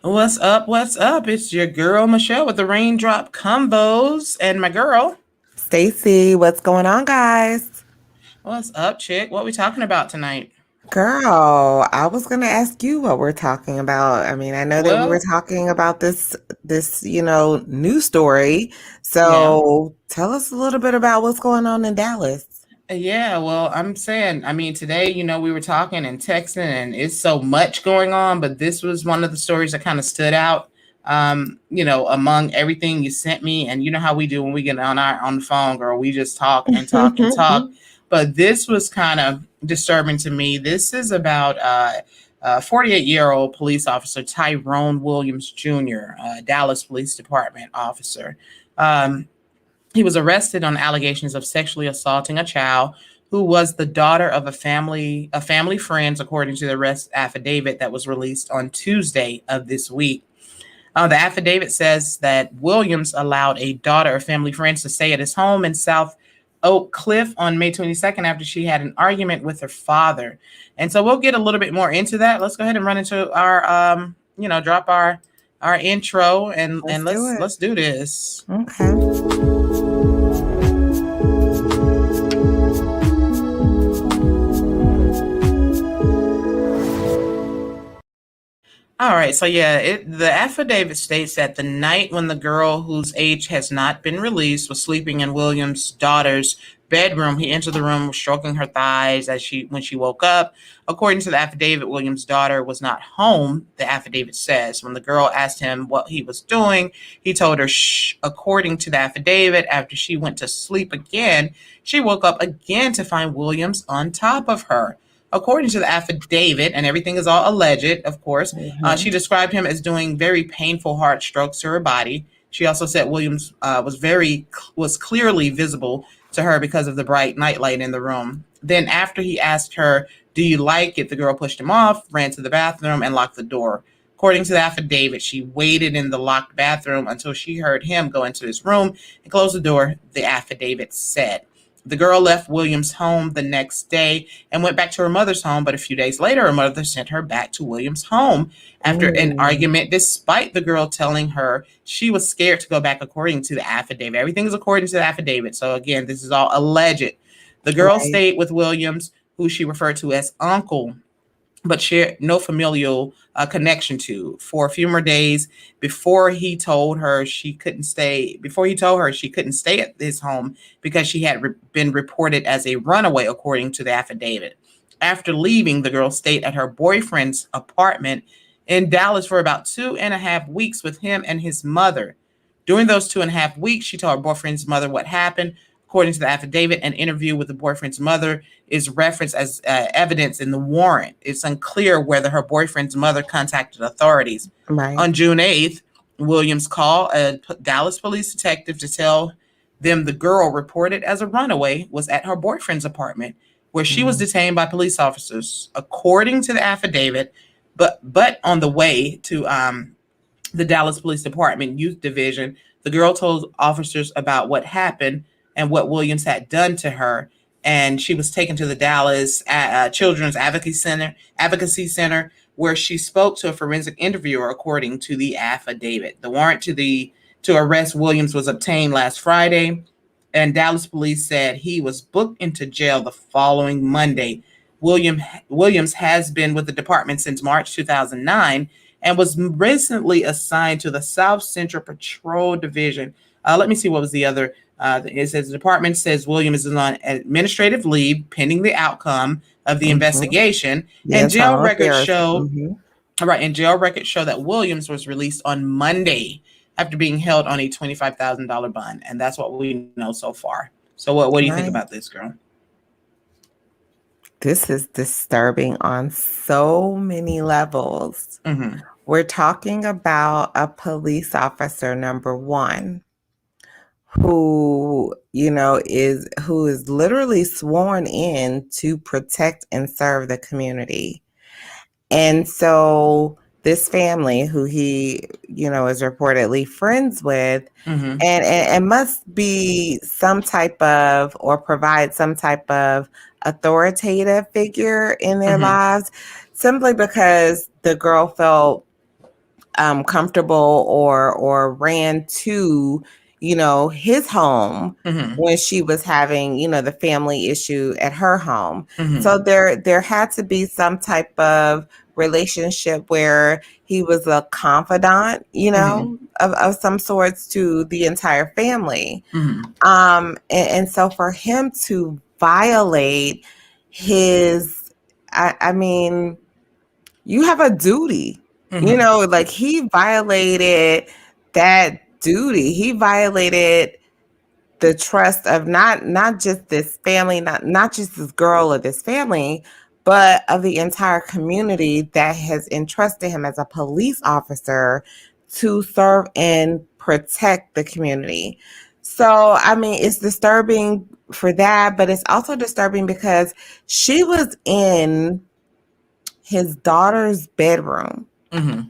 What's up? What's up? It's your girl Michelle with the Raindrop Combos and my girl. Stacy, what's going on, guys? What's up, chick? What we talking about tonight? Girl, I was gonna ask you what we're talking about. I mean, I know that we were Well, talking about this news story. yeah. So tell us a little bit about what's going on in Dallas. Yeah, well, I'm saying, today, we were talking and texting, and it's so much going on, but this was one of the stories that kind of stood out, among everything you sent me. And you know how we do when we get on the phone, girl, we just talk and talk and talk. But this was kind of disturbing to me. This is about 48-year-old police officer Tyrone Williams Jr., Dallas Police Department officer. Um, he was arrested on allegations of sexually assaulting a child who was the daughter of a family friends, according to the arrest affidavit that was released on Tuesday of this week. The affidavit says that Williams allowed a daughter of family friends to stay at his home in South Oak Cliff on May 22nd after she had an argument with her father. And so we'll get a little bit more into that. Let's go ahead and run into our drop our intro and Let's do let's it. let's do this. Okay. All right, so yeah, the affidavit states that the night when the girl, whose age has not been released, was sleeping in Williams' daughter's bedroom, he entered the room stroking her thighs as when she woke up. According to the affidavit, Williams' daughter was not home. The affidavit says when the girl asked him what he was doing, he told her shh. According to the affidavit, after she went to sleep again, she woke up again to find Williams on top of her. According to the affidavit, and everything is all alleged, of course, she Mhm. described him as doing very painful hard strokes to her body. She also said Williams was clearly visible to her because of the bright nightlight in the room. Then, after he asked her, "Do you like it?" the girl pushed him off, ran to the bathroom, and locked the door. According to the affidavit, she waited in the locked bathroom until she heard him go into his room and close the door, the affidavit said. The girl left Williams' home the next day and went back to her mother's home, but a few days later, her mother sent her back to Williams' home after an Mm, argument, despite the girl telling her she was scared to go back, according to the affidavit. Everything is according to the affidavit. So, again, this is all alleged. The girl right. stayed with Williams, who she referred to as uncle, but shared no familial connection to, for a few more days before he told her she couldn't stay at his home because she had been reported as a runaway, according to the affidavit. After leaving, the girl stayed at her boyfriend's apartment in Dallas for about 2.5 weeks with him and his mother. During those 2.5 weeks, she told her boyfriend's mother what happened. According to the affidavit, an interview with the boyfriend's mother is referenced as evidence in the warrant. It's unclear whether her boyfriend's mother contacted authorities. Right. On June 8th, Williams called a Dallas police detective to tell them the girl, reported as a runaway, was at her boyfriend's apartment where she was Mhm. detained by police officers. According to the affidavit, but on the way to the Dallas Police Department Youth Division, the girl told officers about what happened and what Williams had done to her. And she was taken to the Dallas Children's Advocacy Center, where she spoke to a forensic interviewer, according to the affidavit. The warrant to arrest Williams was obtained last Friday, and Dallas police said he was booked into jail the following Monday. Williams has been with the department since March 2009 and was recently assigned to the South Central Patrol Division. Let me see what was the other. It says the department says Williams is on administrative leave pending the outcome of the Mhm. investigation, Yeah, and jail internal records affairs. show Mhm. right, and jail records show that Williams was released on Monday after being held on a $25,000 bond, and that's what we know so far. So, what do you think about Right. this, girl? This is disturbing on so many levels. Mm-hmm. We're talking about a police officer, number one, who is literally sworn in to protect and serve the community. And so this family who he is reportedly friends with Mm-hmm. and must be some type of or provide some type of authoritative figure in their Mm-hmm. lives simply because the girl felt comfortable or ran to, his home Mm-hmm. when she was having, the family issue at her home. Mm-hmm. So there had to be some type of relationship where he was a confidant, Mm-hmm. of some sorts to the entire family. Mm-hmm. And so for him to violate his, I mean, you have a duty, Mm-hmm. like he violated that duty. He violated the trust of not just this family, not just this girl or this family, but of the entire community that has entrusted him as a police officer to serve and protect the community. So, I mean, it's disturbing for that, but it's also disturbing because she was in his daughter's bedroom. Mm-hmm.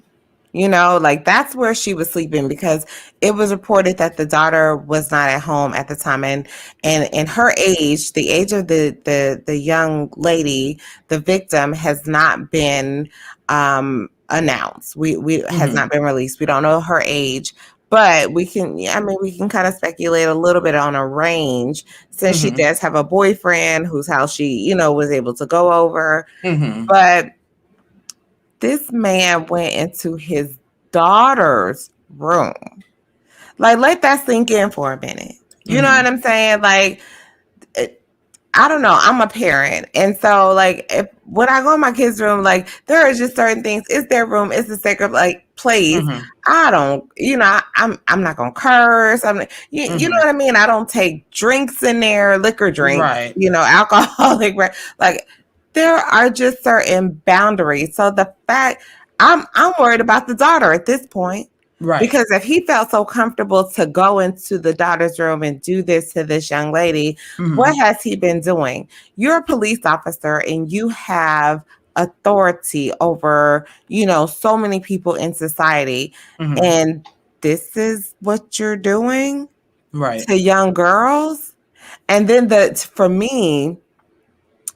Like that's where she was sleeping because it was reported that the daughter was not at home at the time, and her age, the age of the young lady, the victim, has not been announced. We has Mm-hmm. not been released. We don't know her age, but we can kind of speculate a little bit on a range since she Mm-hmm. does have a boyfriend whose house she was able to go over, Mm-hmm. but this man went into his daughter's room. Like, let that sink in for a minute. You know what Mm-hmm. I'm saying? Like, I don't know. I'm a parent, and so like, if when I go in my kids' room, like there are just certain things. It's their room. It's a sacred like place. Mm-hmm. I don't, I'm not gonna curse. You know Mm-hmm. what I mean. I don't take drinks in there, liquor drinks. Right. Alcoholic. Like there are just certain boundaries. So the fact I'm worried about the daughter at this point. Right. Because if he felt so comfortable to go into the daughter's room and do this to this young lady, what Mm-hmm. has he been doing? You're a police officer and you have authority over, so many people in society. Mm-hmm. And this is what you're doing Right. to young girls. And then for me,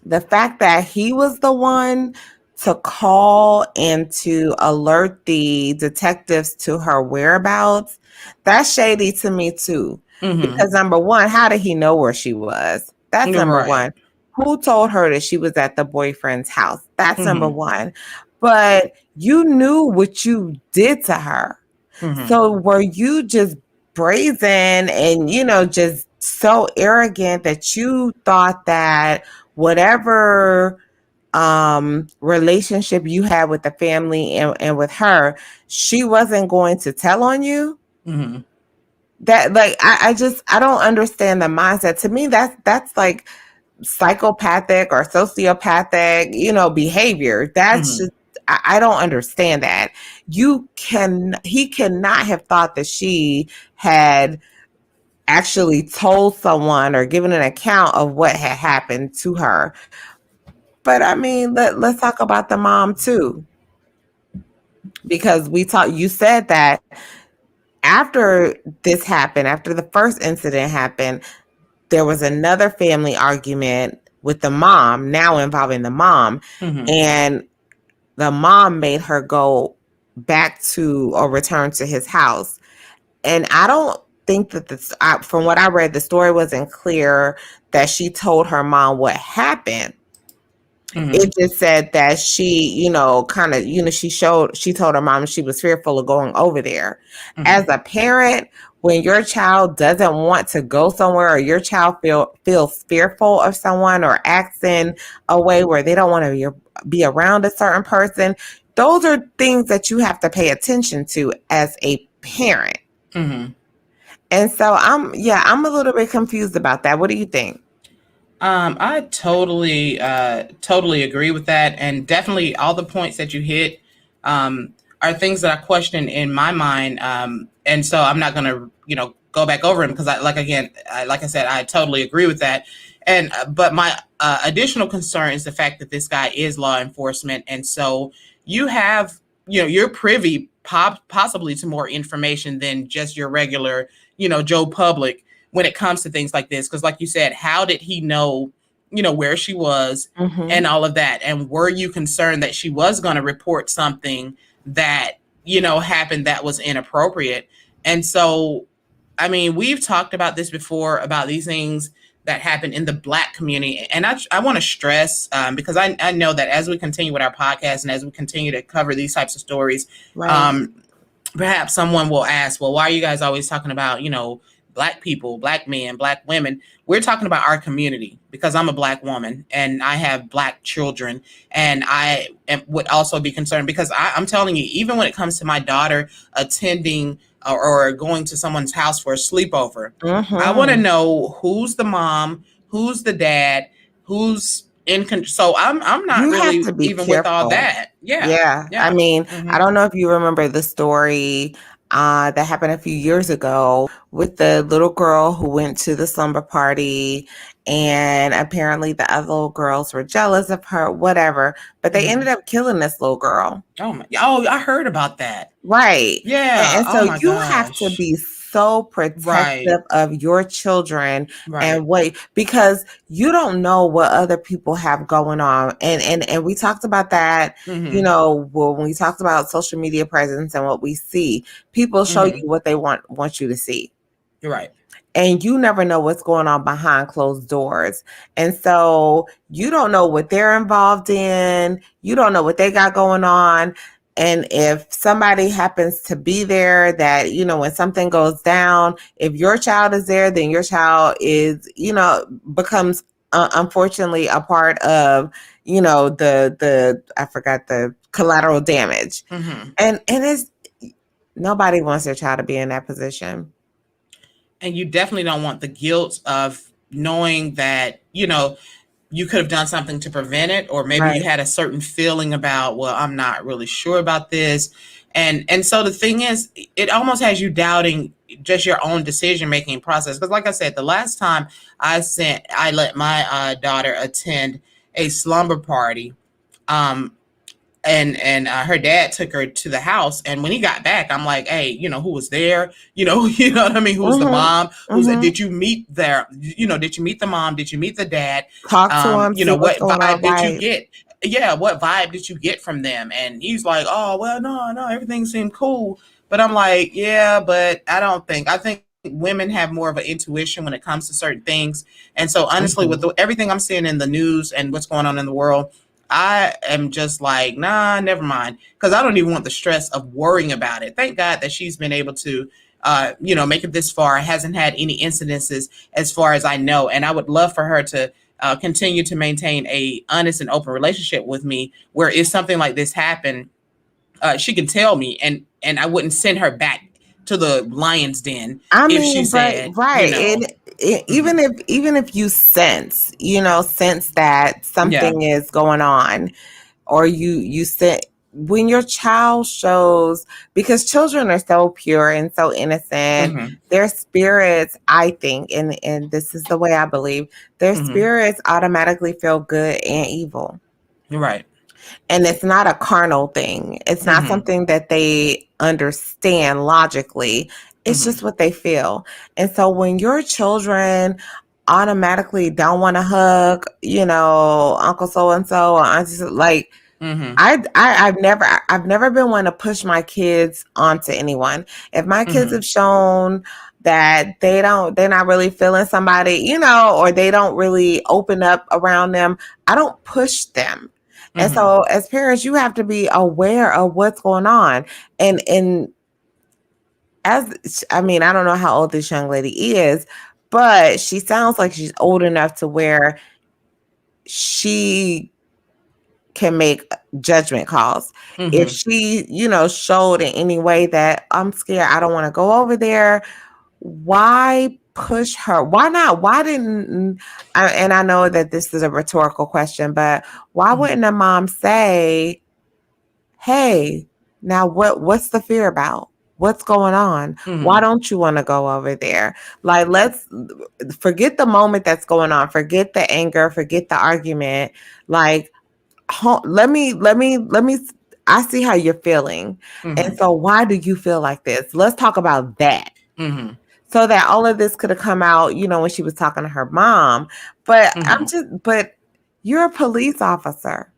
the fact that he was the one to call and to alert the detectives to her whereabouts, that's shady to me too. Mm-hmm. Because number one, how did he know where she was? That's You're number right. one. Who told her that she was at the boyfriend's house? That's number Mm-hmm. one. But you knew what you did to her. Mm-hmm. So were you just brazen and, just so arrogant that you thought that whatever relationship you had with the family and with her, she wasn't going to tell on you? Mm-hmm. That like I don't understand the mindset. To me, that's like psychopathic or sociopathic, behavior. That's Mm-hmm. just I don't understand that. He cannot have thought that she had actually told someone or given an account of what had happened to her. But I mean, let's talk about the mom too, because you said that after this happened, after the first incident happened, there was another family argument with the mom, now involving the mom, Mm-hmm. and the mom made her go back to or return to his house. And I don't think that from what I read, the story wasn't clear that she told her mom what happened. Mm-hmm. It just said that she, kind of, she told her mom she was fearful of going over there. As Mm-hmm. a parent, when your child doesn't want to go somewhere or your child feels fearful of someone or acts in a way where they don't want to be around a certain person, those are things that you have to pay attention to as a parent. Mm-hmm. And so I'm a little bit confused about that. What do you think? I totally agree with that, and definitely all the points that you hit are things that I question in my mind, and so I'm not gonna, go back over them because like I said, I totally agree with that, and but my additional concern is the fact that this guy is law enforcement, and so you have, you're privy possibly to more information than just your regular, Joe Public when it comes to things like this. Because like you said, how did he know, where she was Mm-hmm. and all of that? And were you concerned that she was going to report something that happened that was inappropriate. And so, I mean, we've talked about this before about these things that happen in the Black community. And I want to stress, because I know that as we continue with our podcast and as we continue to cover these types of stories, Right. um, perhaps someone will ask, well, why are you guys always talking about, Black people, Black men, Black women? We're talking about our community because I'm a Black woman and I have Black children. And would also be concerned because I'm telling you, even when it comes to my daughter attending or going to someone's house for a sleepover, I want to Mm-hmm. know who's the mom, who's the dad, who's in control. So I'm not You have really to be even with all careful. that. Yeah. Yeah. I Yeah. mean, I Hmm. don't know if you remember the story that happened a few years ago with the little girl who went to the slumber party, and apparently the other little girls were jealous of her, whatever, but they ended Hmm. up killing this little girl. Oh, I heard about that. Right. Yeah. And Oh so my you have to gosh. be so Right. protective of your children Right. and what, because you don't know what other people have going on. And we talked about that, Hmm. when we talked about social media presence and what we see. People show you Hmm. what they want you to see, You're right. and you never know what's going on behind closed doors. And so you don't know what they're involved in. You don't know what they got going on. And if somebody happens to be there that, when something goes down, if your child is there, then your child is, becomes unfortunately a part of, the I forgot the collateral damage. Hmm. And it's nobody wants their child to be in that position. And you definitely don't want the guilt of knowing that, you could have done something to prevent it, or maybe you Right. had a certain feeling about, well, I'm not really sure about this. And so the thing is, it almost has you doubting just your own decision making process, because like I said, the last time I let my daughter attend a slumber party, um and her dad took her to the house, and when he got back, I'm like, hey, who was there, you know what I mean, who was the Mhm. mom, Mhm. did you meet there, did you meet the mom, did you meet the dad, Talk to them, see what's what going on, vibe did you right. get, yeah, what vibe did you get from them? And he's like, oh, well, no, everything seemed cool. But I'm like, yeah, but I think women have more of an intuition when it comes to certain things. And so honestly, with Mhm. everything I'm seeing in the news and what's going on in the world, I am just like, nah, never mind. Because I don't even want the stress of worrying about it. Thank God that she's been able to, make it this far. Hasn't had any incidences as far as I know. And I would love for her to continue to maintain a honest and open relationship with me, where if something like this happened, she can tell me, and I wouldn't send her back to the lion's den I if she mean, but said, right, mhm, even if you sense that yeah, something is going on, or you sit when your child shows, because children are so pure and so innocent, hmm, their spirits, I think, and this is the way I believe, their hmm, spirits automatically feel good and evil. you're right, And it's not a carnal thing. It's not hmm, something that they understand logically. It's hmm, just what they feel. And so when your children automatically don't want to hug, Uncle so and so or auntie, like, hmm, I've never been one to push my kids onto anyone. If my kids hmm, have shown that they're not really feeling somebody, or they don't really open up around them, I don't push them. And hmm. so as parents, you have to be aware of what's going on. And as I mean, I don't know how old this young lady is, but she sounds like she's old enough to where she can make judgment calls. If Hmm. she, showed in any way that I'm scared, I don't want to go over there, why push her? Why not? Why didn't, and I know that this is a rhetorical question, but why Mhm, wouldn't a mom say, hey, now what's the fear about? What's going on? Why mhm, don't you want to go over there? Like, let's forget the moment that's going on, forget the anger, forget the argument. Like, let me I see how you're feeling. And mhm, so why do you feel like this? Let's talk about that. mhm, So that all of this could have come out, when she was talking to her mom. But mhm, but you're a police officer.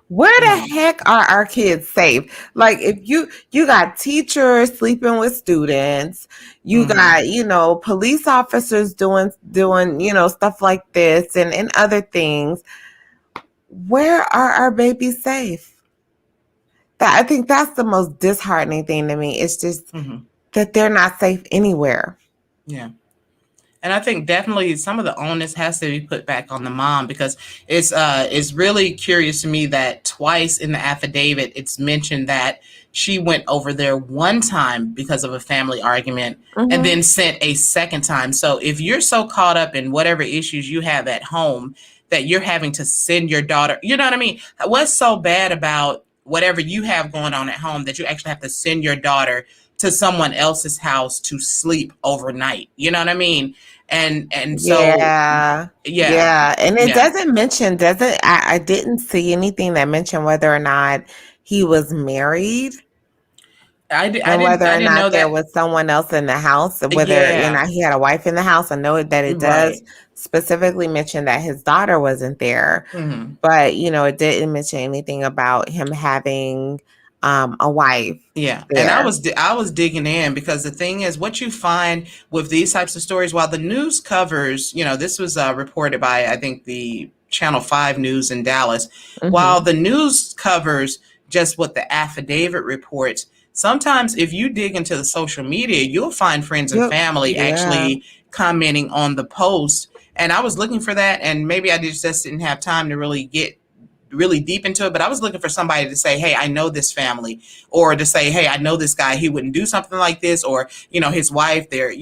Where the Mm, heck are our kids safe? Like if you got teachers sleeping with students, you mm-hmm. got, police officers doing, stuff like this and other things. Where are our babies safe? I think that's the most disheartening thing to me. It's just Mm-hmm. that they're not safe anywhere. Yeah. And I think definitely some of the onus has to be put back on the mom, because it's really curious to me that twice in the affidavit it's mentioned that she went over there one time because of a family argument and Hmm. then sent a second time. So if you're so caught up in whatever issues you have at home that you're having to send your daughter, you know what I mean? What's so bad about whatever you have going on at home that you actually have to send your daughter to someone else's house to sleep overnight? You know what I mean? And so Yeah. yeah, Yeah. And it yeah. doesn't mention, doesn't I didn't see anything that mentioned whether or not he was married I and didn't whether I or didn't not know there that. was someone else in the house, whether, Yeah, he had a wife in the house. I know that it does right. specifically mention that his daughter wasn't there, Hmm. but it didn't mention anything about him having a wife Yeah, and there. I was digging in, because the thing is, what you find with these types of stories, while the news covers, this was reported by, I think, the Channel 5 News in Dallas. While Hmm. the news covers just what the affidavit reports, sometimes if you dig into the social media, you'll find friends and Yep. family Yeah. actually commenting on the post. And I was looking for that, and maybe I just didn't have time to really get really deep into it, but I was looking for somebody to say, hey, I know this family, or to say, hey, I know this guy, he wouldn't do something like this, or his wife, they're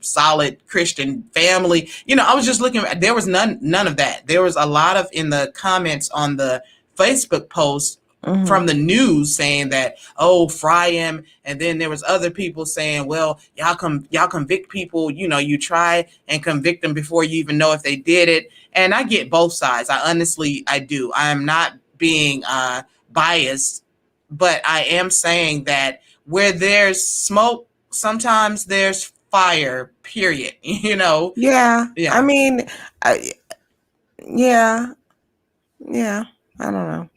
solid Christian family. I was just looking, there was none of that. There was a lot of, in the comments on the Facebook post Hmm. from the news, saying that, oh, fry him. And then there was other people saying, well, y'all convict people, you try and convict them before you even know if they did it. And I get both sides. I do. I am not being biased, but I am saying that where there's smoke, sometimes there's fire, period. Yeah. I Yeah. mean, yeah. Yeah. I don't know.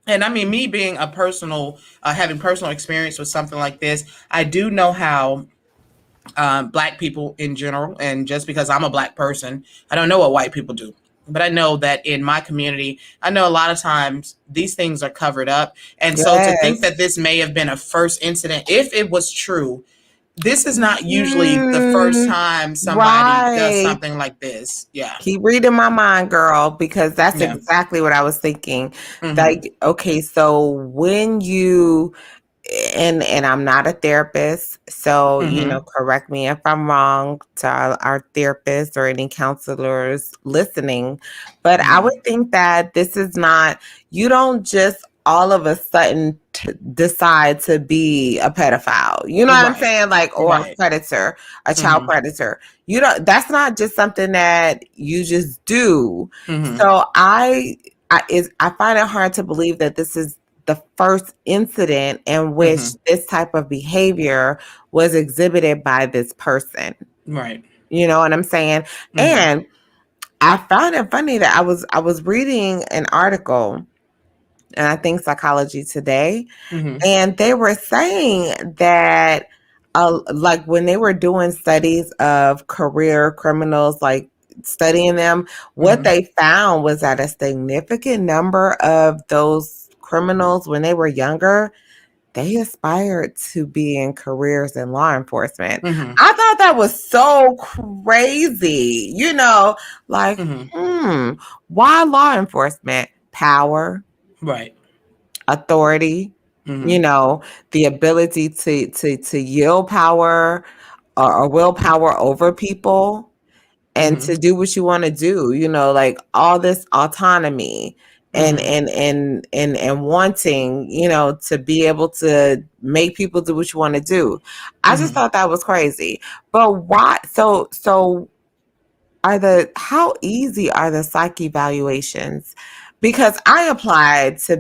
And I mean, me being a personal, having personal experience with something like this, I do know how Black people in general, and just because I'm a Black person, I don't know what white people do. But I know that in my community, I know a lot of times these things are covered up. And so to think Yes. that this may have been a first incident, if it was true, this is not usually the first Mm, time somebody does right. something like this. Yeah. Keep reading my mind, girl, because that's Yeah. exactly what I was thinking. Mm-hmm. Like, okay, so when you and I'm not a therapist, so Mm-hmm. correct me if I'm wrong to our therapists or any counselors listening, but I Mm-hmm. would think that this is not, you don't just all of a sudden decide to be a pedophile. You know what I'm Right. saying? Like, or a Right. predator, a child Mm-hmm. predator. You don't, that's not just something that you just do. Mm-hmm. So I find it hard to believe that this is the first incident in which Mm-hmm. this type of behavior was exhibited by this person. Right. You know what I'm saying? Mm-hmm. And I found it funny that I was reading an article, and I think Psychology Today, Mm-hmm. and they were saying that like when they were doing studies of career criminals, like studying them, what Mm-hmm. they found was that a significant number of those criminals, when they were younger, they aspired to be in careers in law enforcement. Mm-hmm. I thought that was so crazy. Like, Mm-hmm. why law enforcement? Power, Right. authority, you Mm-hmm. know, the ability to yield power or willpower over people and Mm-hmm. to do what you want to do, like all this autonomy and Mm-hmm. and wanting, to be able to make people do what you want to do. I just Mm-hmm. thought that was crazy. But why, so are the how easy are the psych evaluations? Because I applied to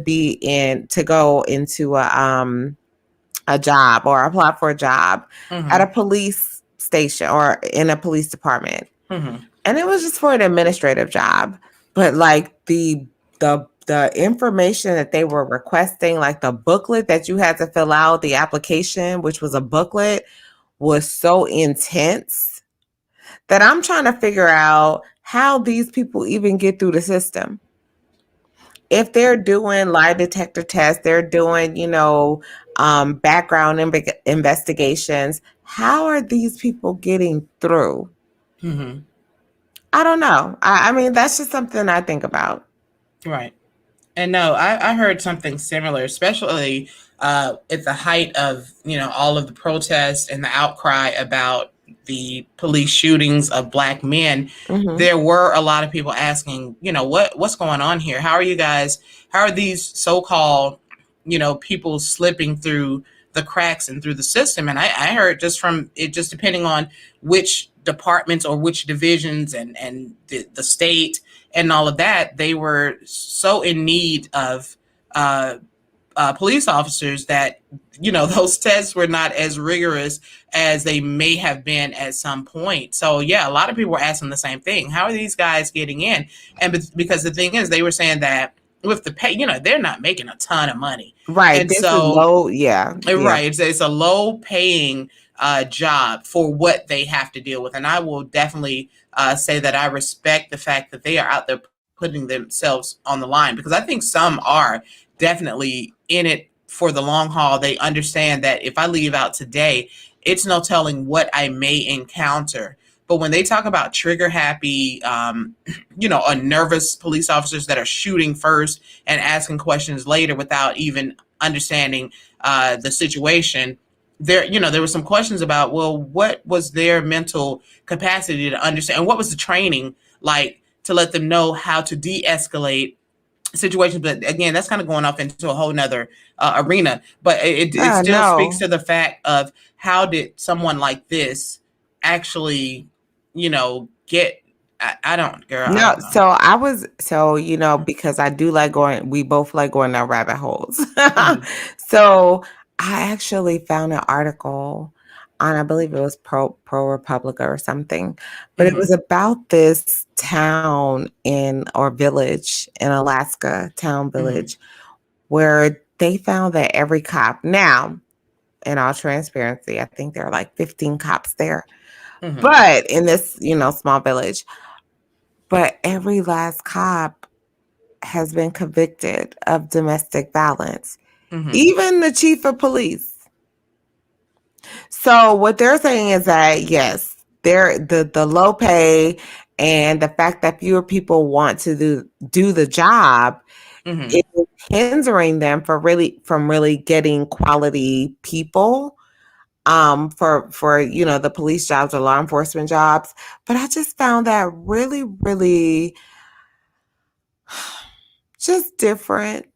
go into a job, or apply for a job at a Mm-hmm. police station or in a police department, Mm-hmm. and it was just for an administrative job. But like the the information that they were requesting, like the booklet that you had to fill out, the application, which was a booklet, was so intense that I'm trying to figure out how these people even get through the system. If they're doing lie detector tests, they're doing, background investigations, how are these people getting through? Hmm. I don't know. I mean, that's just something I think about. Right. And no, I heard something similar, especially at the height of all of the protests and the outcry about the police shootings of black men. Hmm. There were a lot of people asking, what's going on here? How are you guys? How are these so-called, people slipping through the cracks and through the system? And I heard just from it, just depending on which departments or which divisions and the state and all of that, they were so in need of uh, police officers that those tests were not as rigorous as they may have been at some point. So yeah, a lot of people were asking the same thing: how are these guys getting in? And because the thing is, they were saying that with the pay, they're not making a ton of money, Right. and This is so low. Yeah. Yeah. right, it's a low paying job for what they have to deal with. And I will definitely say that I respect the fact that they are out there putting themselves on the line, because I think some are definitely in it for the long haul. They understand that if I leave out today, it's no telling what I may encounter. But when they talk about trigger happy, nervous police officers that are shooting first and asking questions later without even understanding the situation, there were some questions about, well, what was their mental capacity to understand, and what was the training like to let them know how to de-escalate situations. But again, that's kind of going off into a whole nother arena, but it Yeah. still speaks No. to the fact of how did someone like this actually get. I don't, girl, I No, don't know. so because I do like going, we both like going down rabbit holes. Mm-hmm. So I actually found an article on, I believe it was ProPublica or something, but it Mm-hmm. was about this town or village in Alaska, town Mm-hmm. village, where they found that every cop, now, in all transparency, I think there are like 15 cops there, Mm-hmm. but in this, small village, but every last cop has been convicted of domestic violence, Mm-hmm. even the chief of police. So what they're saying is that yes, the low pay and the fact that fewer people want to do the job Mm-hmm. is hindering them from really getting quality people for the police jobs or law enforcement jobs. But I just found that really, really just different.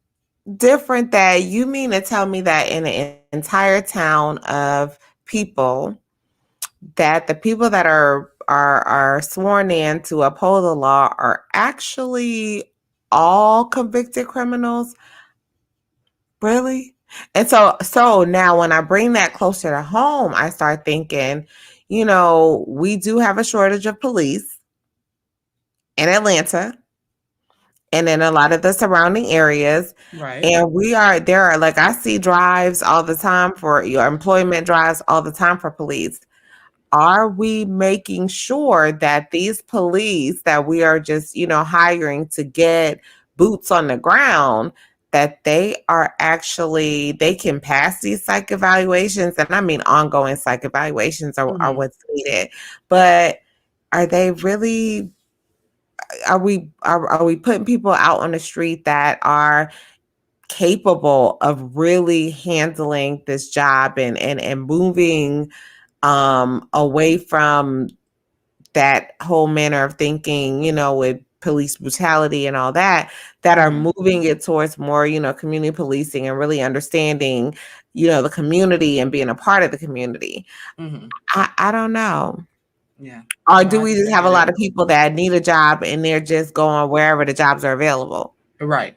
That you mean to tell me that in an entire town of people, that the people that are sworn in to uphold the law are actually all convicted criminals? Really? And so now when I bring that closer to home, I start thinking, we do have a shortage of police in Atlanta and in a lot of the surrounding areas. Right. And there are, like, I see drives all the time for your employment drives all the time for police. Are we making sure that these police that we are just, hiring to get boots on the ground, that they can pass these psych evaluations? And I mean, ongoing psych evaluations are Mm-hmm. what's needed. But are they really, are we putting people out on the street that are capable of really handling this job and moving away from that whole manner of thinking, with police brutality and all that, that are Mm-hmm. moving it towards more, community policing and really understanding, the community and being a part of the community? Mm-hmm. I don't know. Yeah. Or No, do we just I have a get lot it. of people that need a job and they're just going wherever the jobs are available? Right.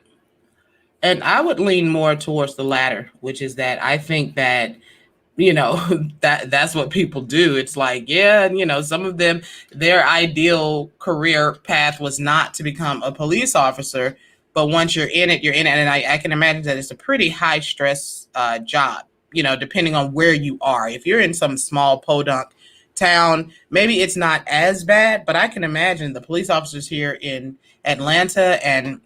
And I would lean more towards the latter, which is that I think that that's what people do. It's like, yeah, some of them, their ideal career path was not to become a police officer, but once you're in it, you're in it. And I can imagine that it's a pretty high stress job, you know, depending on where you are. If you're in some small podunk town, maybe it's not as bad, but I can imagine the police officers here in Atlanta and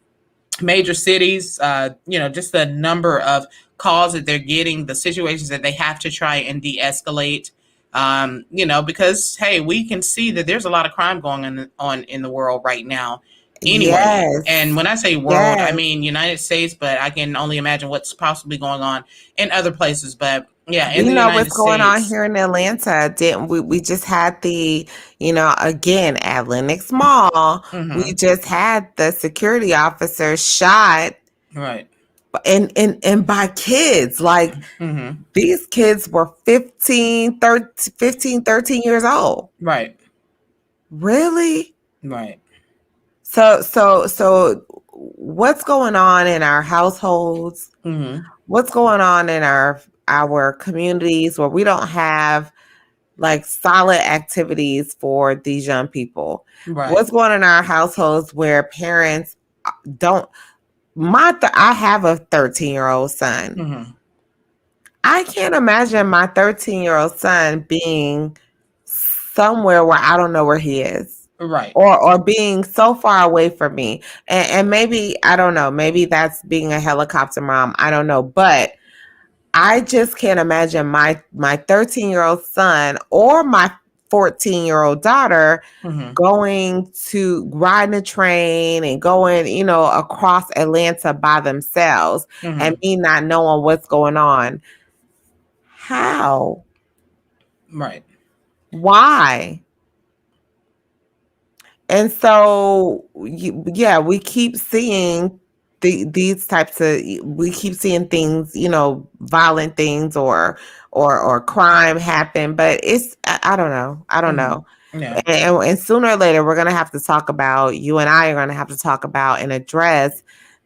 major cities, you know, just the number of calls that they're getting, the situations that they have to try and de escalate. You know, because hey, we can see that there's a lot of crime going on in the world right now. Anyway, and Yes. when I say world, I Yes. mean United States, but I can only imagine what's possibly going on in other places. But yeah, in You the know United what's going on States. here in Atlanta? Didn't we? We just had the, again at Lenox Mall. We Mm-hmm. just had the security officer shot, Right. and by kids. Like, Mm-hmm. these kids were 15, 13 years old. Right. Really? Right. So what's going on in our households? Mm-hmm. What's going on in our communities where we don't have like solid activities for these young people? Right. What's going on in our households where parents don't? I have a 13-year-old son. Mm-hmm. I can't imagine my 13-year-old son being somewhere where I don't know where he is, Right. or being so far away from me. And maybe, I don't know, maybe that's being a helicopter mom. I don't know. But I just can't imagine my 13-year-old son or my 14-year-old daughter Mm-hmm. going to riding a train and going, across Atlanta by themselves, and Mm-hmm. me not knowing what's going on. How? Right. Why? And so, yeah, we keep seeing these types of, we keep seeing things, violent things, or crime happen. But I don't know. I don't Mm-hmm. know. Yeah. And sooner or later, we're going to have to talk about, you and I are going to have to talk about and address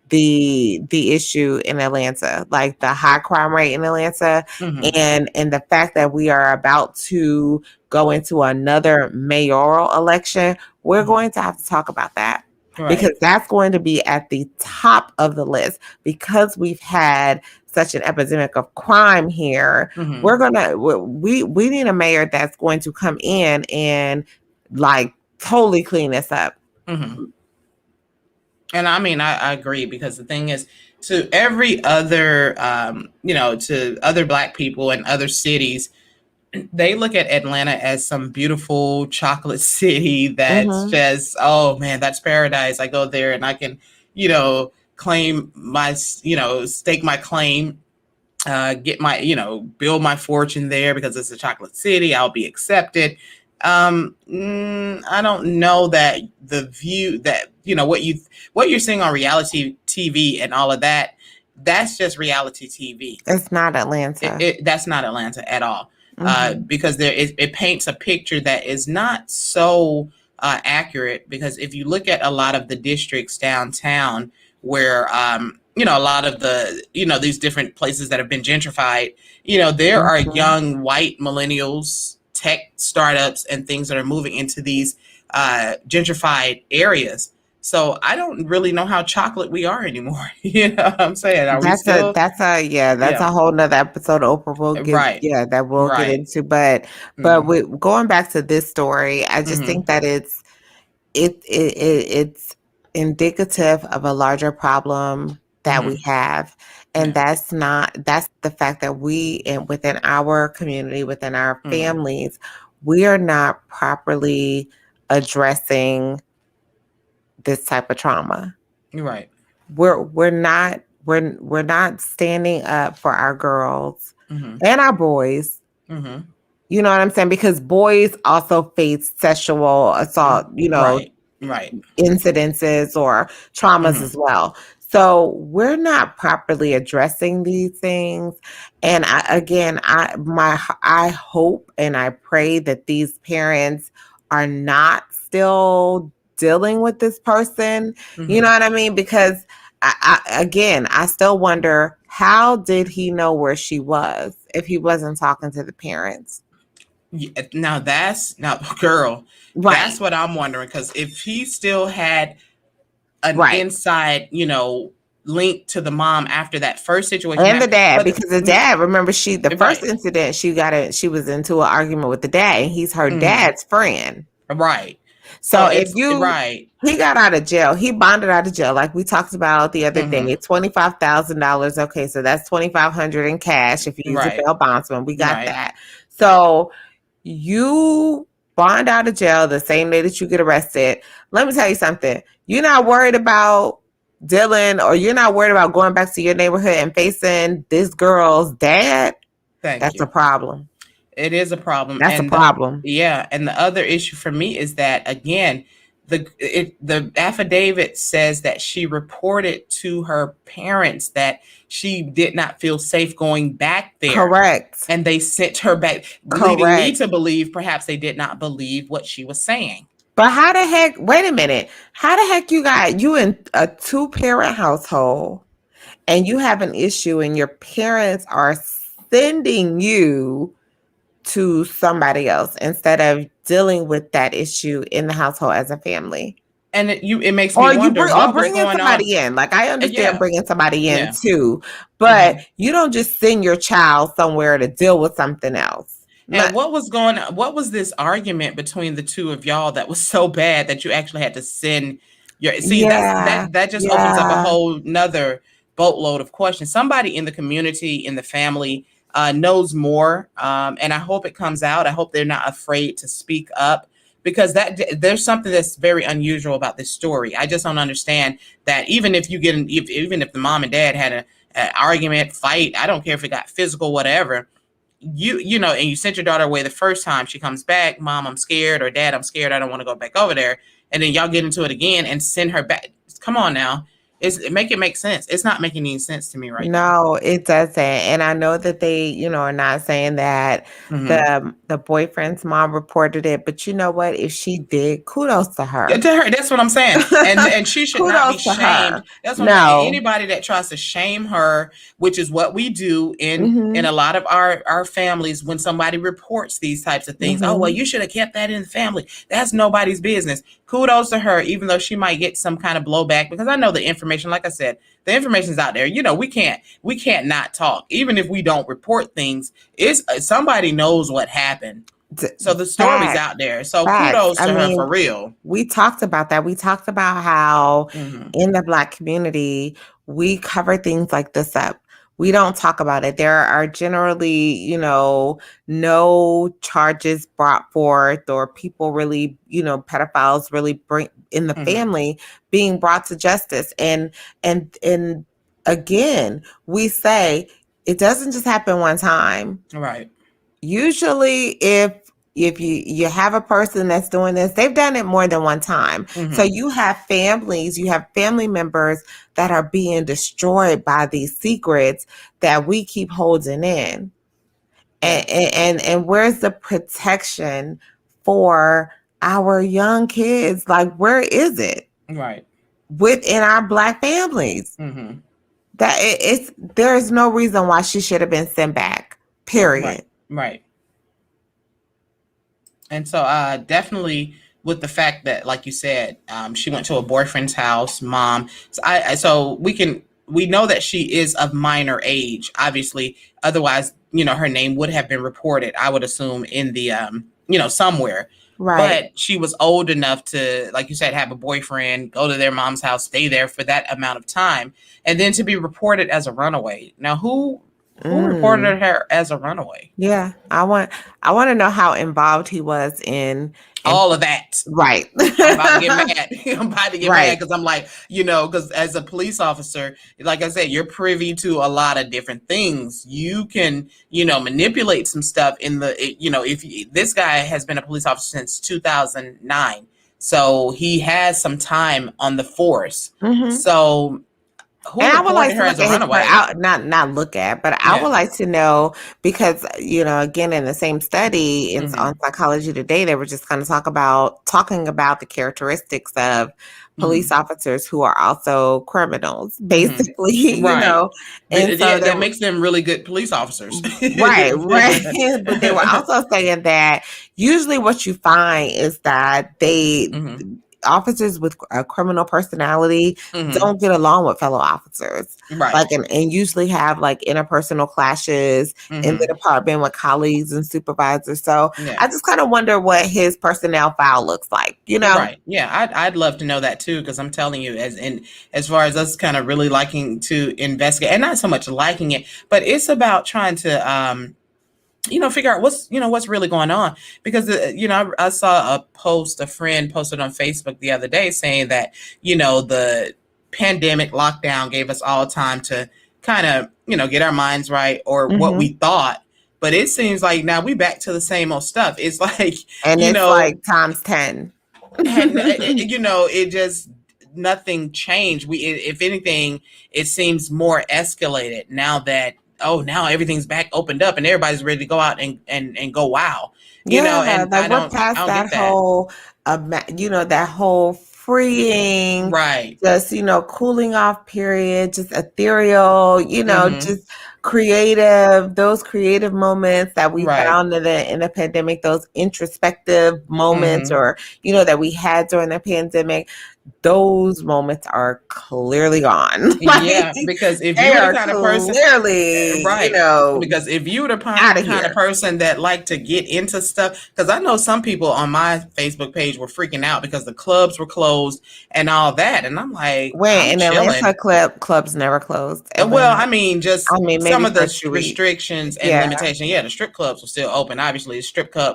the issue in Atlanta, like the high crime rate in Atlanta, Mm-hmm. and the fact that we are about to go into another mayoral election. We're Mm-hmm. going to have to talk about that, because Right. that's going to be at the top of the list, because we've had such an epidemic of crime here. Mm-hmm. We need a mayor that's going to come in and like totally clean this up. Mm-hmm. And I mean, I agree because the thing is, to every other, you know, to other Black people in other cities, they look at Atlanta as some beautiful chocolate city that's Hmm. just, oh man, that's paradise. I go there and I can, you know, claim my, you know, stake my claim, get my, you know, build my fortune there because it's a chocolate city. I'll be accepted. I don't know that the view that, you know, what you're seeing on reality TV and all of that, that's just reality TV. It's not Atlanta. That's not Atlanta at all, Hmm. because it paints a picture that is not so accurate. Because if you look at a lot of the districts downtown, where you know, a lot of the, you know, these different places that have been gentrified, you know, there are Hmm. young white millennials, tech startups, and things that are moving into these gentrified areas. So I don't really know how chocolate we are anymore. You know what I'm saying? Are we still? That's Yeah. a whole nother episode Oprah will get, Right. that we'll get Right. into. But Mm-hmm. with going back to this story, I just Mm-hmm. think that it's indicative of a larger problem that we Mm-hmm. have. And Yeah. that's the fact that within our community, within our Mm-hmm. families, we are not properly addressing this type of trauma. Right. We're not standing up for our girls Mm-hmm. and our boys. Mm-hmm. You know what I'm saying? Because boys also face sexual assault, Right. Right. incidences or traumas Mm-hmm. as well. So we're not properly addressing these things. And I hope and I pray that these parents are not still dealing with this person. You know Mm-hmm. what I mean? Because I still wonder, how did he know where she was if he wasn't talking to the parents? Yeah, now, girl, Right. that's what I'm wondering. Because if he still had an Right. inside, link to the mom after that first situation And the happened. dad, But because the dad, remember, the first right, incident, she was into an argument with the dad, and he's her hmm dad's friend. right. So So if it's you right, he got out of jail, he bonded out of jail, like we talked about the other day, hmm $25,000. Okay, so that's 2,500 in cash if you use a right, bail bondsman. We got right. that. So you bond out of jail the same day that you get arrested. Let me tell you something. You're not worried about Dylan, or you're not worried about going back to your neighborhood and facing this girl's dad. Thank That's a you. problem. It is a problem, That's a and problem. and the other issue for me is that again, the affidavit says that she reported to her parents that she did not feel safe going back there, Correct. and they sent her back, leading me Correct. to believe perhaps they did not believe what she was saying. But how the heck, wait a minute. How the heck you in a two-parent household and you have an issue and your parents are sending you to somebody else instead of dealing with that issue in the household as a family? And it makes me Or you wonder what was bringing going on. somebody in. Like, I understand Yeah, bringing somebody in yeah. too, but hmm you don't just send your child somewhere to deal with something else. And what was going on? What was this argument between the two of y'all that was so bad that you actually had to send your see Yeah, that just opens up a yeah. whole nother boatload of questions. Somebody in the community, in the family, knows more. And I hope it comes out. I hope they're not afraid to speak up, because there's something that's very unusual about this story. I just don't understand that even if you even if the mom and dad had an argument, fight, I don't care if it got physical, whatever, and you sent your daughter away the first time, she comes back, mom, I'm scared, or dad, I'm scared, I don't want to go back over there, and then y'all get into it again and send her back. Come on now. Make it make sense. It's not making any sense to me right now. No, it doesn't. And I know that they, are not saying that hmm the boyfriend's mom reported it, but you know what? If she did, kudos to Yeah, her. to her, that's what I'm saying, and she should not be Kudos to shamed. her. That's what I'm saying. No. Anybody that tries to shame her, which is what we do in Mhm. a lot of our families, when somebody reports these types of things, oh well, Mhm. you should have kept that in the family. That's nobody's business. Kudos to her, even though she might get some kind of blowback, because I know the information. Like I said, the information's out there. We can't not talk, even if we don't report things. It's somebody knows what happened, D- so the story's Facts. out there. So Facts. kudos I to her mean, for real. we talked about that. We talked about how hmm in the Black community, we cover things like this up. We don't talk about it. There are generally, no charges brought forth, or people really, pedophiles really bring in the hmm family being brought to justice. And again, we say it doesn't just happen one time. Right. Usually if you have a person that's doing this, they've done it more than one time. So hmm you have family members that are being destroyed by these secrets that we keep holding in. and Yes. and where's the protection for our young kids? Like, where is it Right. within our Black families? hmm That it's there is no reason why she should have been sent back, Right. period. Right. And so, definitely with the fact that, like you said, she went to a boyfriend's house, mom. So we know that she is of minor age, obviously. Otherwise, her name would have been reported, I would assume, in the, somewhere. Right. But she was old enough to, like you said, have a boyfriend, go to their mom's house, stay there for that amount of time, and then to be reported as a runaway. Now, who Mm. reported her as a runaway? Yeah, I want to know how involved he was in All of that. right. I'm about to get mad. I'm about to get mad Right. because I'm like, because as a police officer, like I said, you're privy to a lot of different things. You can, manipulate some stuff if this guy has been a police officer since 2009. So he has some time on the force. Mhm. So And who I would like reported to her as look a at his runaway? not look at, but I would Yeah. like to know because, again, in the same study, it's hmm on Psychology Today, they were just kind of talking about the characteristics of police hmm officers who are also criminals, hmm basically, Right. And so Yeah, they that were makes them really good police officers. right, right. But they were also saying that usually what you find is that hmm officers with a criminal personality Hmm. don't get along with fellow officers, Right. like, and usually have like interpersonal clashes in the Hmm. department with colleagues and supervisors. So Yeah. I just kind of wonder what his personnel file looks like, you know? Right. Yeah. I'd love to know that too, because I'm telling you, as far as us kind of really liking to investigate, and not so much liking it, but it's about trying to figure out what's really going on. Because I saw a post, a friend posted on Facebook the other day saying that the pandemic lockdown gave us all time to kind of get our minds right, or what Hmm. we thought. But it seems like now we back to the same old stuff. It's like And you it's know like times 10. and it just nothing changed. If anything, it seems more escalated now that, oh, now everything's back opened up and everybody's ready to go out and go wow. Yeah, And like I we're don't I past don't that get that. whole, that whole freeing, Right. just, cooling off period, just ethereal, Mhm. just creative, those creative moments that we Right. found in the pandemic, those introspective moments, Mhm. or, that we had during the pandemic, those moments are clearly gone. Like, Yeah, because if they you were the are kind of person, clearly, right, because if you were the out of kind of here. person that like to get into stuff, because I know some people on my Facebook page were freaking out because the clubs were closed and all that, and I'm like, Wait, I'm in Atlanta, chilling. clubs never closed. Well, Atlanta. I mean, I just mean, some maybe of for the 2 weeks. restrictions and Yeah. limitation. Yeah, the strip clubs were still open. Obviously,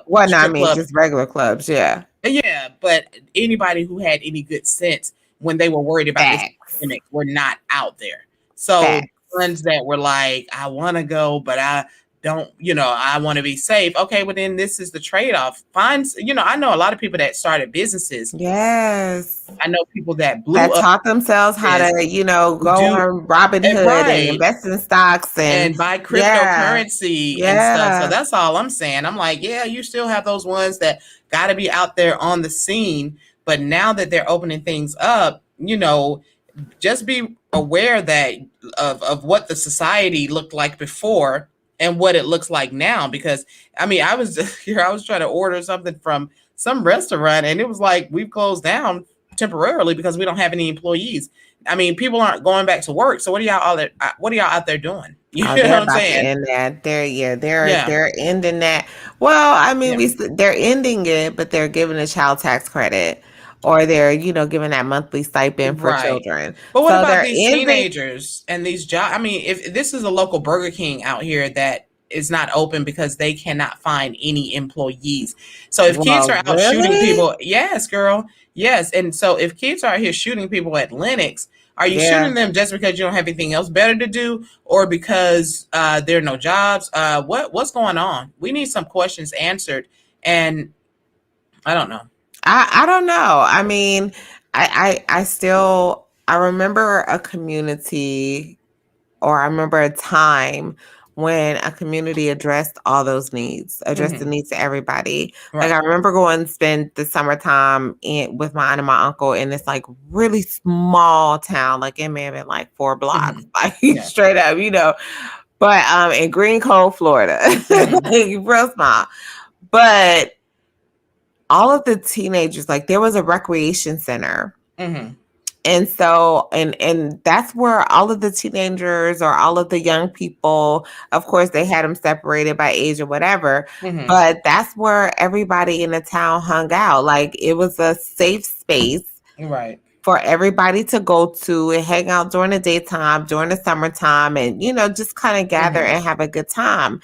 Well, no, I strip mean club. just regular clubs. Yeah. Yeah, but anybody who had any good sense when they were worried about this Facts. pandemic were not out there. So Facts. ones that were like, I want to go, but I don't, I want to be safe. Okay, well then this is the trade-off. Find, I know a lot of people that started businesses. Yes. I know people that blew That up taught themselves how this, to, go do on Robinhood and right, invest in stocks and and buy yeah. cryptocurrency and stuff. So Yeah. that's all I'm saying. I'm like, yeah, you still have those ones that got to be out there on the scene. But now that they're opening things up, just be aware that of what the society looked like before and what it looks like now. Because I mean, I was here, I was trying to order something from some restaurant, and it was like we've closed down temporarily because we don't have any employees. I mean, people aren't going back to work. So what are y'all out there doing? You Oh, know what they're I'm about to saying? end that. They're Yeah. they're ending that. Well, I mean, Yeah. they're ending it, but they're giving a child tax credit, or they're giving that monthly stipend for Right. children. But what So about they're these ending. teenagers and these jobs? I mean, if this is a local Burger King out here that is not open because they cannot find any employees. So if kids Well, are out shooting really? people, yes, girl, yes. And so if kids are out here shooting people at Lennox, are you Yeah. shooting them just because you don't have anything else better to do, or because there are no jobs? What's going on? We need some questions answered, and I don't know. I don't know. I mean, I still I remember a community, or I remember a time when a community addressed all those needs, addressed the Hmm. needs to everybody. Like, I Right. remember going and spend the summertime with my aunt and my uncle in this like really small town. Like, it may have been like 4 blocks, Hmm. like Yeah. straight up. But in Green Cove, Florida, Hmm. like real small. But all of the teenagers, like, there was a recreation center, Hmm. and so and that's where all of the teenagers, or all of the young people, of course they had them separated by age or whatever, Hmm. but that's where everybody in the town hung out. Like, it was a safe space Right. for everybody to go to and hang out during the daytime, during the summertime, and just kind of gather Hmm. and have a good time.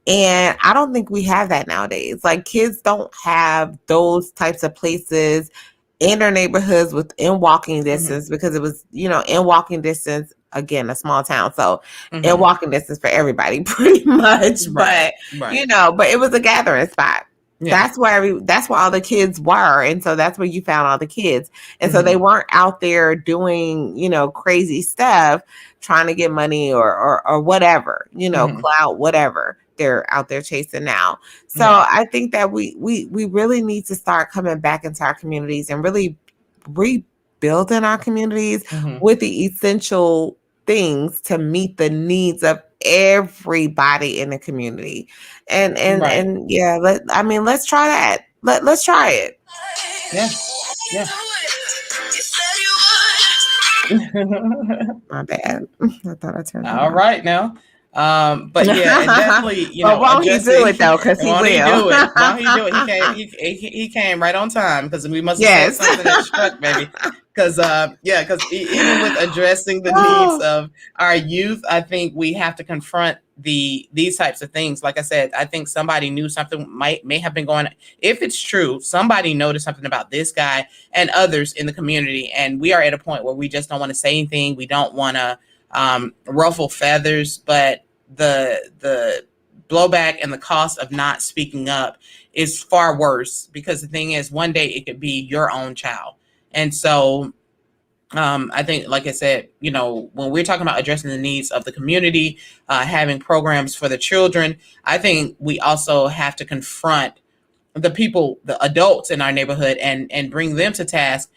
And I don't think we have that nowadays. Like, kids don't have those types of places in their neighborhoods within walking Hmm. distance, because it was, in walking distance, again, a small town. So in Hmm. walking distance for everybody pretty much. Right. But, Right. but it was a gathering spot. Yeah. That's where all the kids were. And so that's where you found all the kids. And so they Hmm. weren't out there doing, crazy stuff, trying to get money, or whatever, Hmm. clout, whatever they're out there chasing now. So Yeah. I think that we really need to start coming back into our communities and really rebuilding our communities Hmm. with the essential things to meet the needs of everybody in the community. Right. And yeah, let's try that. Let's try it. Yeah. Yeah. My bad. I thought I turned it All off. right now. But yeah, and definitely, But won't he do addressing it though? Because he won't he will. do it? Won't he do it? He came right on time because we must have said Yes. something that struck, baby. Because yeah, because even with addressing the needs Oh, of our youth, I think we have to confront these types of things. Like I said, I think somebody knew something may have been going. If it's true, somebody noticed something about this guy and others in the community, and we are at a point where we just don't want to say anything. We don't want to ruffle feathers, but the blowback and the cost of not speaking up is far worse, because the thing is, one day it could be your own child. And so I think, like I said, when we're talking about addressing the needs of the community, having programs for the children, I think we also have to confront the people, the adults in our neighborhood, and bring them to task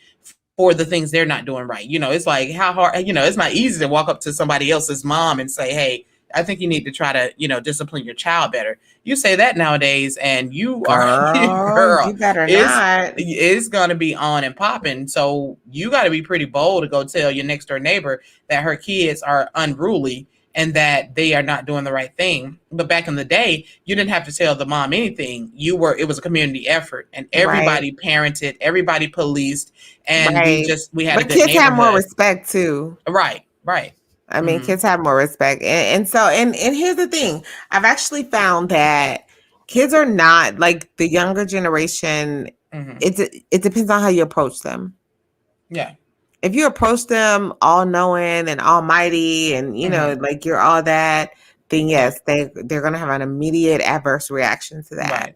for the things they're not doing right. It's like, how hard, it's not easy to walk up to somebody else's mom and say, hey, I think you need to try to, discipline your child better. You say that nowadays and you are girl, girl, you better it's not. it's gonna be on and popping. So you gotta be pretty bold to go tell your next door neighbor that her kids are unruly and that they are not doing the right thing. But back in the day, you didn't have to tell the mom anything. It was a community effort, and Right, everybody parented, everybody policed, and right. we had a But good kids have more neighborhood. respect too. Right, right. I mean, Mm-hmm. kids have more respect. And here's the thing. I've actually found that kids are not like the younger generation. Mm-hmm. It depends on how you approach them. Yeah. If you approach them all knowing and almighty and Mm-hmm. like you're all that, then Yeah. yes, they're gonna have an immediate adverse reaction to that. Right.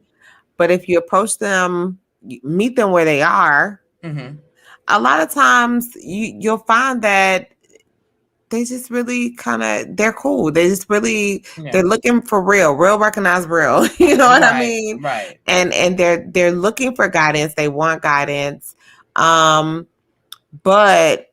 But if you approach them, meet them where they are, Mm-hmm. a lot of times you'll find that they just really kind of they're cool. They just really they're Yeah. looking for real recognize real. You know what I Right. mean? Right. And they're looking for guidance. They want guidance. But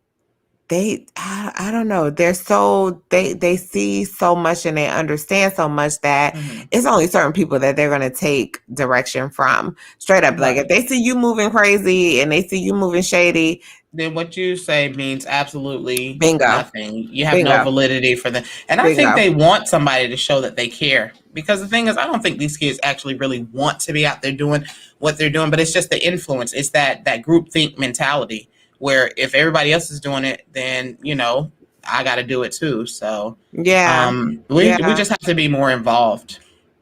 I don't know, they're so they see so much and they understand so much that Mm-hmm. it's only certain people that they're going to take direction from. Straight up, like if Right. they see you moving crazy and they see you moving shady, Then what you say means absolutely bingo, nothing. You have no bingo, validity for them. And I think bingo. they want somebody to show that they care. Because the thing is, I don't think these kids actually really want to be out there doing what they're doing, but it's just the influence. It's that group think mentality where if everybody else is doing it, then, I got to do it too. So Yeah, we yeah. just have to be more involved.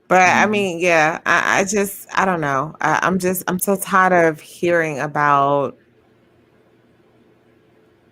But I Mm. mean, yeah, I just I don't know. I'm so tired of hearing about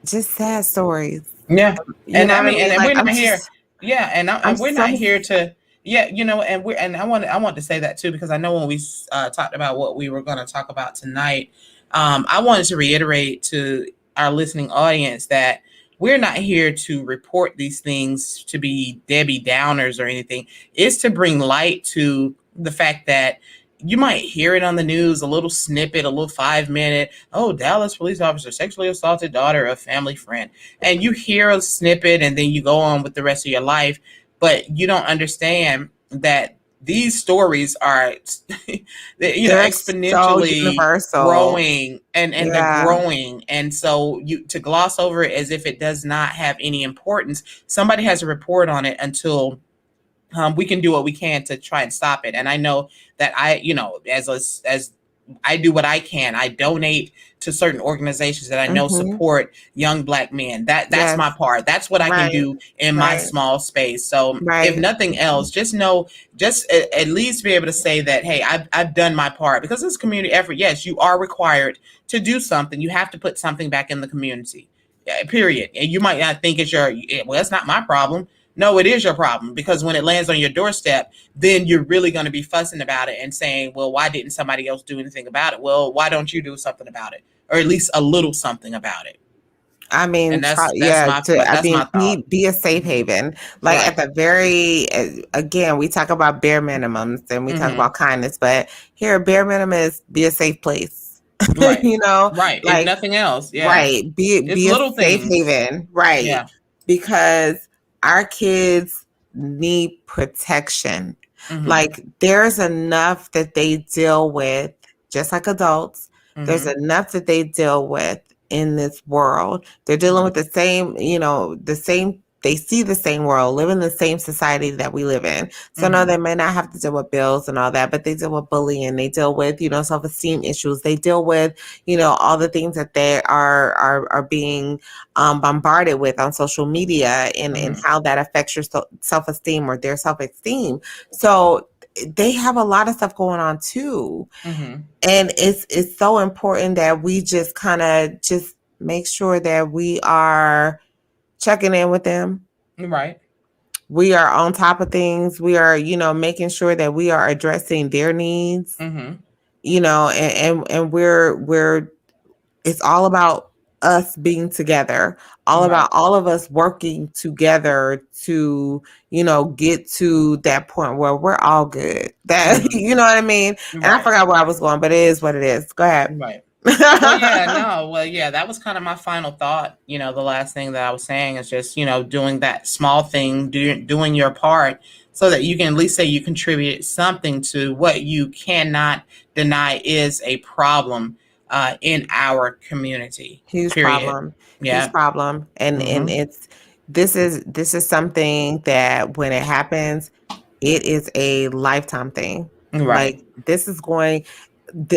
just sad stories. Yeah, You and know I what I mean, mean? and Like we're not here. Yeah, I'm and we're not so here to. Yeah, and I want to say that too, because I know when we talked about what we were going to talk about tonight, I wanted to reiterate to our listening audience that we're not here to report these things to be Debbie Downers or anything. It's to bring light to the fact that you might hear it on the news, a little snippet, a little 5 minute. Oh, Dallas police officer sexually assaulted daughter of family friend, and you hear a snippet and then you go on with the rest of your life, but you don't understand that these stories are they're so exponentially universal. growing, and they're Yeah. growing, and so you to gloss over it as if it does not have any importance. Somebody has a report on it until we can do what we can to try and stop it. And I know that as I do what I can. I donate to certain organizations that I know Mhm. support young Black men. That's my Yes. part. That's what I can Right. do in my Right. small space. So if Right. nothing else, just know, just at least be able to say that, hey, I've done my part, because it's community effort. Yes, you are required to do something. You have to put something back in the community. Yeah, period. And you might not think it's well, it's not my problem. No, it is your problem, because when it lands on your doorstep, then you're really going to be fussing about it and saying, well, why didn't somebody else do anything about it? Well, why don't you do something about it, or at least a little something about it? I mean, And try, that's yeah. my I that's my mean, thought. be a safe Hmm. haven. Like at Right. the very again, we talk about bare minimums and we talk Hmm. about kindness, but here, bare minimum is be a safe place. Right. You know, Right. If like nothing else, yeah, right, it's be a little safe things. haven, right? Yeah. Because our kids need protection. Hmm. Like there's enough that they deal with, just like adults. There's Hmm. enough that they deal with in this world. They're dealing with the same, they see the same world, live in the same society that we live in. So no, they may not have to deal with bills and all that, but they deal with bullying. They deal with, self-esteem issues. They deal with, all the things that they are being bombarded with on social media, and how that affects your self-esteem or their self-esteem. So they have a lot of stuff going on too. And it's so important that we just kind of just make sure that we are checking in with them. Right. We are on top of things. We are, making sure that we are addressing their needs. And we're it's all about us being together, all about all of us working together to, get to that point where we're all good. That you know what I mean? And I forgot where I was going, but it is what it is. Go ahead. Right. That was kind of my final thought. The last thing that I was saying is just, doing that small thing, doing your part so that you can at least say you contribute something to what you cannot deny is a problem in our community. Huge Period. problem. Yeah. Huge problem. And this is something that when it happens, it is a lifetime thing. Right. Like this is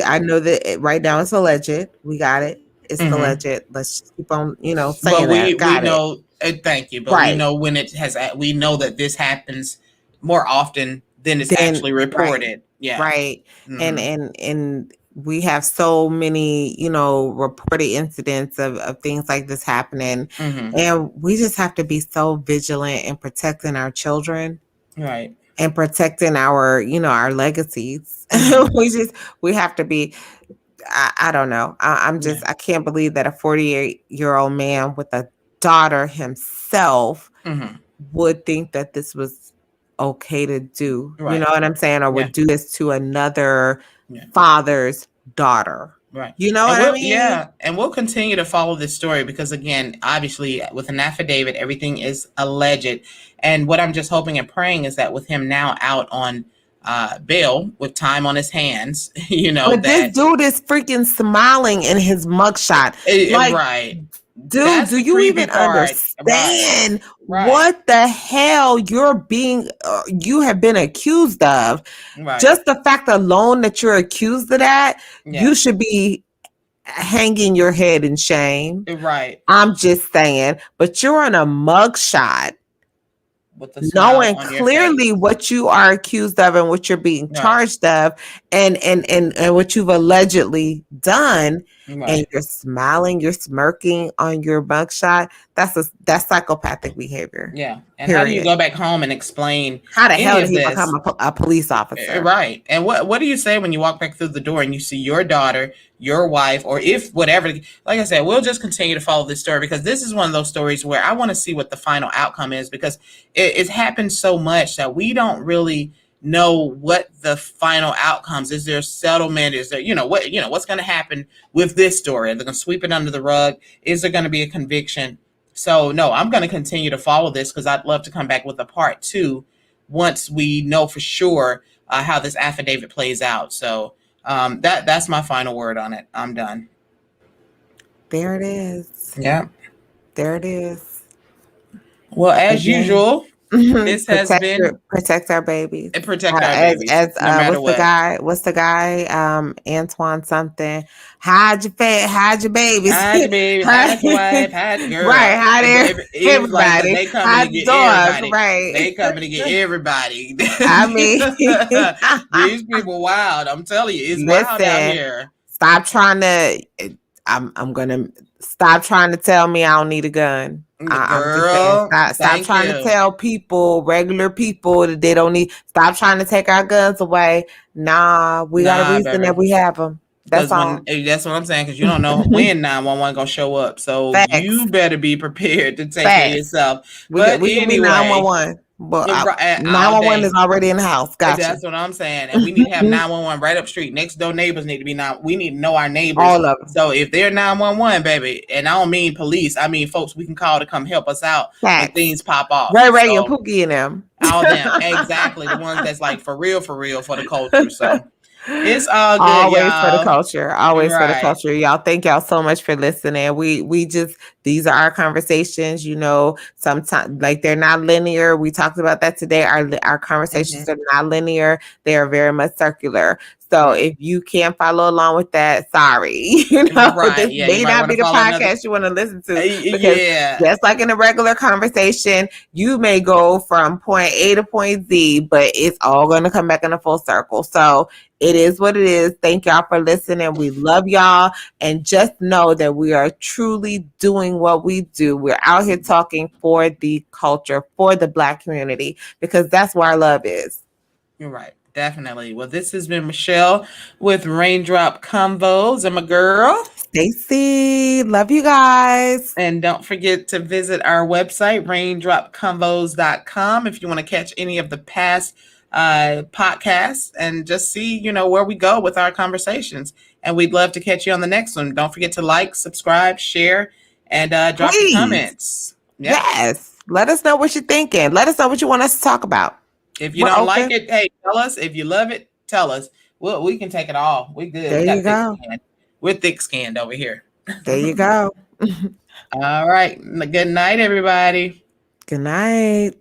I know that right now it's alleged. We got it. It's alleged. Let's just keep on, saying but we got know. Thank you. But right. We know when it has. We know that this happens more often than it's actually reported. Right. Yeah. Right. And we have so many, reported incidents of things like this happening, and we just have to be so vigilant in protecting our children. Right. And protecting our, our legacies. We have to be, I don't know. I can't believe that a 48-year-old man with a daughter himself would think that this was okay to do. Right. You know what I'm saying? Or would do this to another father's daughter. Right. You know what I mean? Yeah. And we'll continue to follow this story because, again, obviously with an affidavit, everything is alleged. And what I'm just hoping and praying is that with him now out on bail with time on his hands, But this dude is freaking smiling in his mugshot. Right. Dude, that's do you even understand what the hell you have been accused of? Right. Just the fact alone that you're accused of that, you should be hanging your head in shame. Right. I'm just saying, but you're on a mugshot. Knowing clearly what you are accused of and what you're being charged of, and what you've allegedly done, and you're smiling, you're smirking on your mugshot. That's psychopathic behavior. Yeah. And how do you go back home and explain how the hell did he become a police officer? Right. And what do you say when you walk back through the door and you see your daughter, your wife, or if whatever? Like I said, we'll just continue to follow this story because this is one of those stories where I want to see what the final outcome is, because it happens so much that we don't really know what the final outcomes. Is there settlement? Is there, what's going to happen with this story? Are they going to sweep it under the rug? Is there going to be a conviction? So no, I'm going to continue to follow this because I'd love to come back with a part 2 once we know for sure how this affidavit plays out. So that's my final word on it. I'm done. There it is. Yeah. There it is. Well, as usual, this has been protect our babies. Protect our babies. What's the guy? Antoine something. Hide your babies. Hide your baby. Hide your wife. Hide your girl. Right. Hide everybody. Like, they coming to get everybody. Right. They coming to get everybody. I mean, these people wild. I'm telling you, it's wild out here. Stop trying to. I'm gonna stop trying to tell me I don't need a gun. Girl, stop trying to tell people, regular people, that they don't need. Stop trying to take our guns away. Nah, we got a reason that we have them. That's all. That's what I'm saying, because you don't know when 911 gonna show up, so you better be prepared to take care of yourself. We need 911. But 911 is already in the house. Gotcha. That's what I'm saying. And we need to have 911 right up street. Next door neighbors need to be we need to know our neighbors. All of them. So if they're 911, baby, and I don't mean police, I mean folks we can call to come help us out when things pop off. Ray and Pookie and them. All them. Exactly. The ones that's like for real for the culture. So It's all good, Always for the y'all. culture. Always for the Right. culture. Y'all, thank y'all so much for listening. We just, these are our conversations, sometimes like they're not linear. We talked about that today. Our conversations Mm-hmm. are not linear. They are very much circular. So Right. if you can't follow along with that, sorry. Right. This Yeah, you may might not want be to the follow another. podcast you want to listen to, because Yeah. just like in a regular conversation, you may go from point A to point Z, but it's all going to come back in a full circle. So it is what it is. Thank y'all for listening. We love y'all. And just know that we are truly doing what we do. We're out here talking for the culture, for the Black community, because that's where our love is. You're right. Definitely. Well, this has been Michelle with Raindrop Convos. I'm a girl. Stacy, love you guys. And don't forget to visit our website, raindropconvos.com, if you want to catch any of the past podcasts and just see, where we go with our conversations. And we'd love to catch you on the next one. Don't forget to like, subscribe, share, and drop your Please. comments. Yep. Yes. Let us know what you're thinking. Let us know what you want us to talk about. If you We're don't like open. it, hey, tell us. If you love it, tell us. We can take it all. We good. There We you got thick go. skin. We're thick skinned over here. There you go. All right. Good night, everybody. Good night.